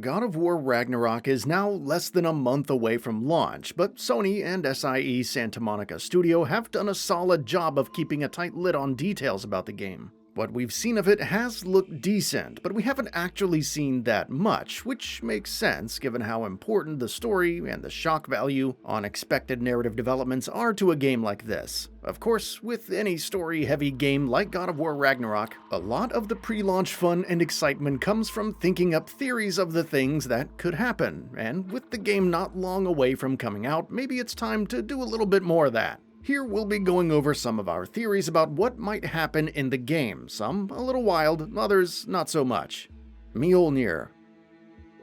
God of War Ragnarok is now less than a month away from launch, but Sony and SIE Santa Monica Studio have done a solid job of keeping a tight lid on details about the game. What we've seen of it has looked decent, but we haven't actually seen that much, which makes sense given how important the story and the shock value on expected narrative developments are to a game like this. Of course, with any story-heavy game like God of War Ragnarok, a lot of the pre-launch fun and excitement comes from thinking up theories of the things that could happen, and with the game not long away from coming out, maybe it's time to do a little bit more of that. Here we'll be going over some of our theories about what might happen in the game, some a little wild, others not so much. MJOLNIR.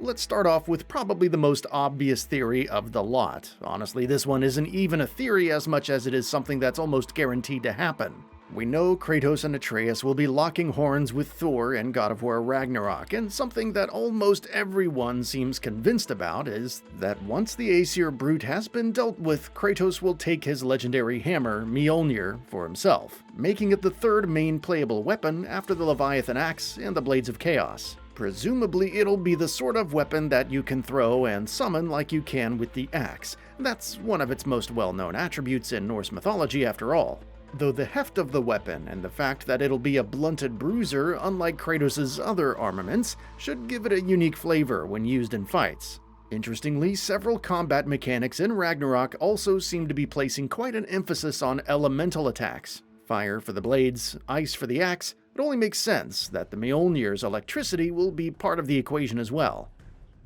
Let's start off with probably the most obvious theory of the lot. Honestly, this one isn't even a theory as much as it is something that's almost guaranteed to happen. We know Kratos and Atreus will be locking horns with Thor in God of War Ragnarok, and something that almost everyone seems convinced about is that once the Aesir brute has been dealt with, Kratos will take his legendary hammer, MJOLNIR, for himself, making it the third main playable weapon after the Leviathan Axe and the Blades of Chaos. Presumably it'll be the sort of weapon that you can throw and summon like you can with the axe. That's one of its most well-known attributes in Norse mythology after all. Though the heft of the weapon and the fact that it'll be a blunted bruiser unlike Kratos' other armaments should give it a unique flavor when used in fights. Interestingly, several combat mechanics in Ragnarok also seem to be placing quite an emphasis on elemental attacks. Fire for the blades, ice for the axe. It only makes sense that the Mjolnir's electricity will be part of the equation as well.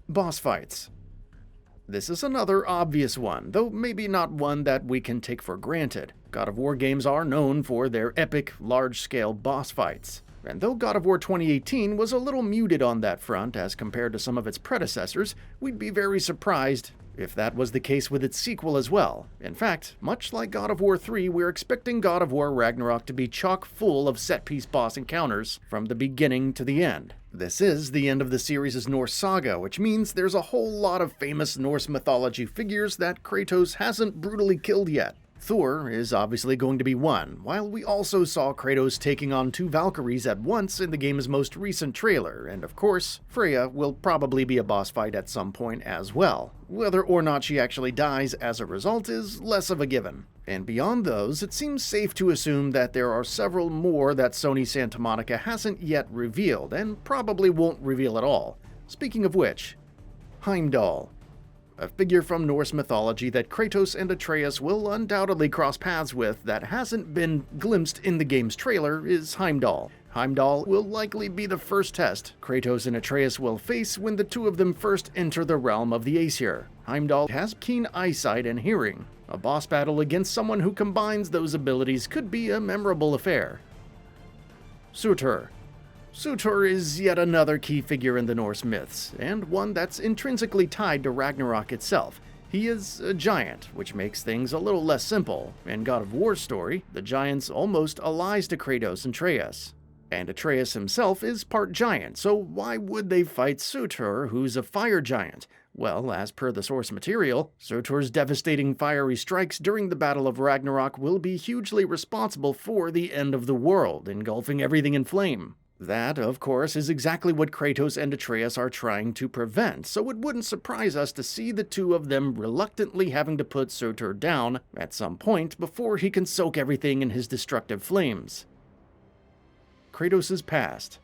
Boss fights. This is another obvious one, though maybe not one that we can take for granted. God of War games are known for their epic, large-scale boss fights. And though God of War 2018 was a little muted on that front as compared to some of its predecessors, we'd be very surprised if that was the case with its sequel as well. In fact, much like God of War 3, we're expecting God of War Ragnarok to be chock full of set-piece boss encounters from the beginning to the end. This is the end of the series' Norse saga, which means there's a whole lot of famous Norse mythology figures that Kratos hasn't brutally killed yet. Thor is obviously going to be one, while we also saw Kratos taking on two Valkyries at once in the game's most recent trailer, and of course, Freya will probably be a boss fight at some point as well. Whether or not she actually dies as a result is less of a given. And beyond those, it seems safe to assume that there are several more that Sony Santa Monica hasn't yet revealed, and probably won't reveal at all. Speaking of which, HEIMDALL. A figure from Norse mythology that Kratos and Atreus will undoubtedly cross paths with that hasn't been glimpsed in the game's trailer is HEIMDALL. HEIMDALL will likely be the first test Kratos and Atreus will face when the two of them first enter the realm of the Aesir. HEIMDALL has keen eyesight and hearing. A boss battle against someone who combines those abilities could be a memorable affair. SURTR. SURTR is yet another key figure in the Norse myths, and one that's intrinsically tied to Ragnarok itself. He is a giant, which makes things a little less simple. In God of War's story, the giant's almost allies to Kratos and Atreus. And Atreus himself is part giant, so why would they fight SURTR, who's a fire giant? Well, as per the source material, SURTR's devastating fiery strikes during the Battle of Ragnarok will be hugely responsible for the end of the world, engulfing everything in flame. That, of course, is exactly what Kratos and Atreus are trying to prevent, so it wouldn't surprise us to see the two of them reluctantly having to put SURTR down at some point before he can soak everything in his destructive flames. Kratos' past.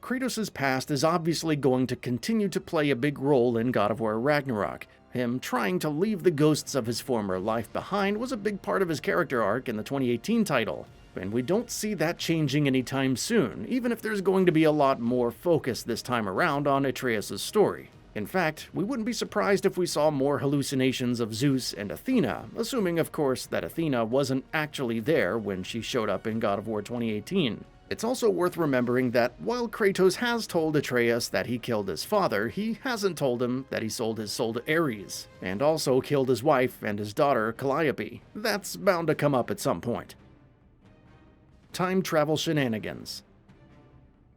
Kratos' past is obviously going to continue to play a big role in God of War Ragnarok. Him trying to leave the ghosts of his former life behind was a big part of his character arc in the 2018 title. And we don't see that changing anytime soon, even if there's going to be a lot more focus this time around on Atreus' story. In fact, we wouldn't be surprised if we saw more hallucinations of Zeus and Athena, assuming of course that Athena wasn't actually there when she showed up in God of War 2018. It's also worth remembering that while Kratos has told Atreus that he killed his father, he hasn't told him that he sold his soul to Ares, and also killed his wife and his daughter Calliope. That's bound to come up at some point. Time travel shenanigans.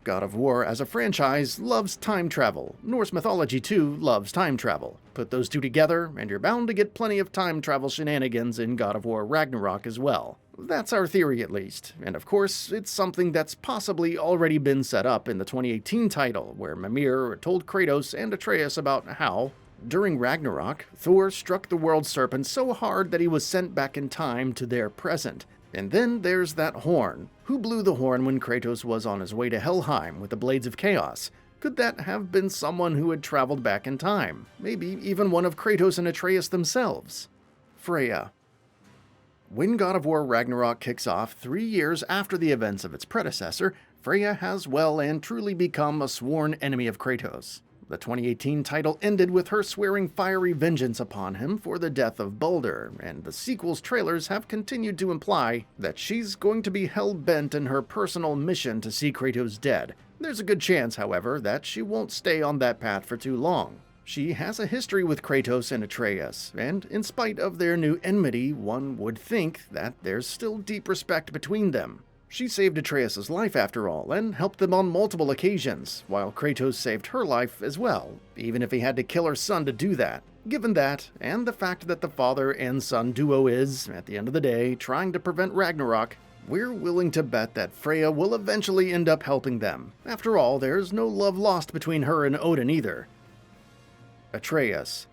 God of War as a franchise loves time travel. Norse mythology too loves time travel. Put those two together, and you're bound to get plenty of time travel shenanigans in God of War Ragnarok as well. That's our theory at least, and of course, it's something that's possibly already been set up in the 2018 title, where Mimir told Kratos and Atreus about how, during Ragnarok, Thor struck the world serpent so hard that he was sent back in time to their present. And then there's that horn. Who blew the horn when Kratos was on his way to Helheim with the Blades of Chaos? Could that have been someone who had traveled back in time? Maybe even one of Kratos and Atreus themselves? Freya. When God of War Ragnarok kicks off 3 years after the events of its predecessor, Freya has well and truly become a sworn enemy of Kratos. The 2018 title ended with her swearing fiery vengeance upon him for the death of Baldur, and the sequel's trailers have continued to imply that she's going to be hell-bent in her personal mission to see Kratos dead. There's a good chance, however, that she won't stay on that path for too long. She has a history with Kratos and Atreus, and in spite of their new enmity, one would think that there's still deep respect between them. She saved Atreus' life after all, and helped them on multiple occasions, while Kratos saved her life as well, even if he had to kill her son to do that. Given that, and the fact that the father and son duo is, at the end of the day, trying to prevent Ragnarok, we're willing to bet that Freya will eventually end up helping them. After all, there's no love lost between her and Odin either. Atreus.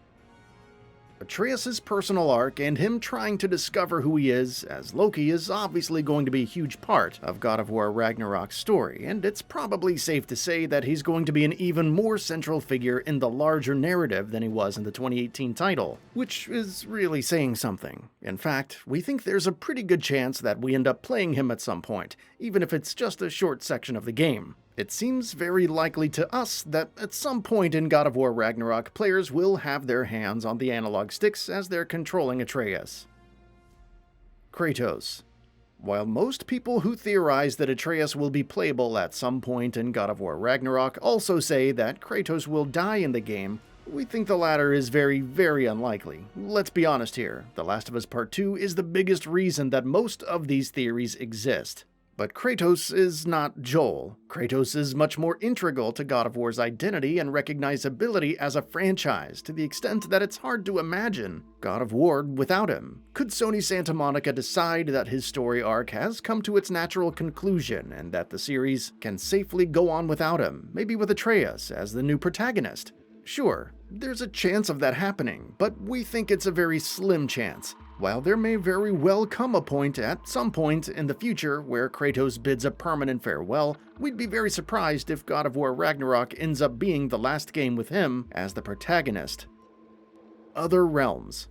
Atreus' personal arc and him trying to discover who he is as Loki is obviously going to be a huge part of God of War Ragnarok's story, and it's probably safe to say that he's going to be an even more central figure in the larger narrative than he was in the 2018 title, which is really saying something. In fact, we think there's a pretty good chance that we end up playing him at some point, even if it's just a short section of the game. It seems very likely to us that at some point in God of War Ragnarok, players will have their hands on the analog sticks as they're controlling Atreus. Kratos. While most people who theorize that Atreus will be playable at some point in God of War Ragnarok also say that Kratos will die in the game, we think the latter is very, very unlikely. Let's be honest here, The Last of Us Part 2 is the biggest reason that most of these theories exist. But Kratos is not Joel. Kratos is much more integral to God of War's identity and recognizability as a franchise, to the extent that it's hard to imagine God of War without him. Could Sony Santa Monica decide that his story arc has come to its natural conclusion and that the series can safely go on without him, maybe with Atreus as the new protagonist? Sure, there's a chance of that happening, but we think it's a very slim chance. While there may very well come a point at some point in the future where Kratos bids a permanent farewell, we'd be very surprised if God of War Ragnarok ends up being the last game with him as the protagonist. Other realms.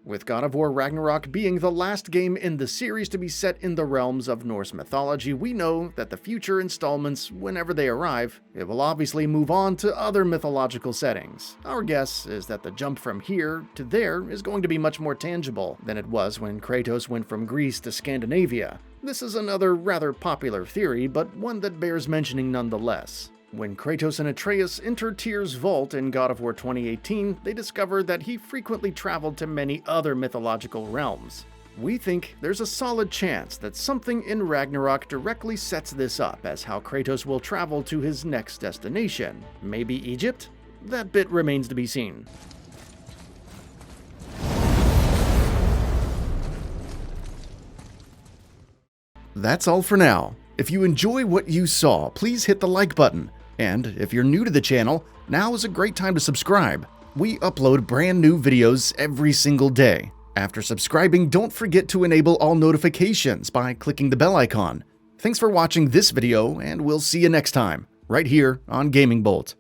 With God of War Ragnarok being the last game in the series to be set in the realms of Norse mythology, we know that the future installments, whenever they arrive, it will obviously move on to other mythological settings. Our guess is that the jump from here to there is going to be much more tangible than it was when Kratos went from Greece to Scandinavia. This is another rather popular theory, but one that bears mentioning nonetheless. When Kratos and Atreus enter Tyr's vault in God of War 2018, they discover that he frequently traveled to many other mythological realms. We think there's a solid chance that something in Ragnarok directly sets this up as how Kratos will travel to his next destination. Maybe Egypt? That bit remains to be seen. That's all for now. If you enjoy what you saw, please hit the like button. And if you're new to the channel, now is a great time to subscribe. We upload brand new videos every single day. After subscribing, don't forget to enable all notifications by clicking the bell icon. Thanks for watching this video, and we'll see you next time, right here on Gaming Bolt.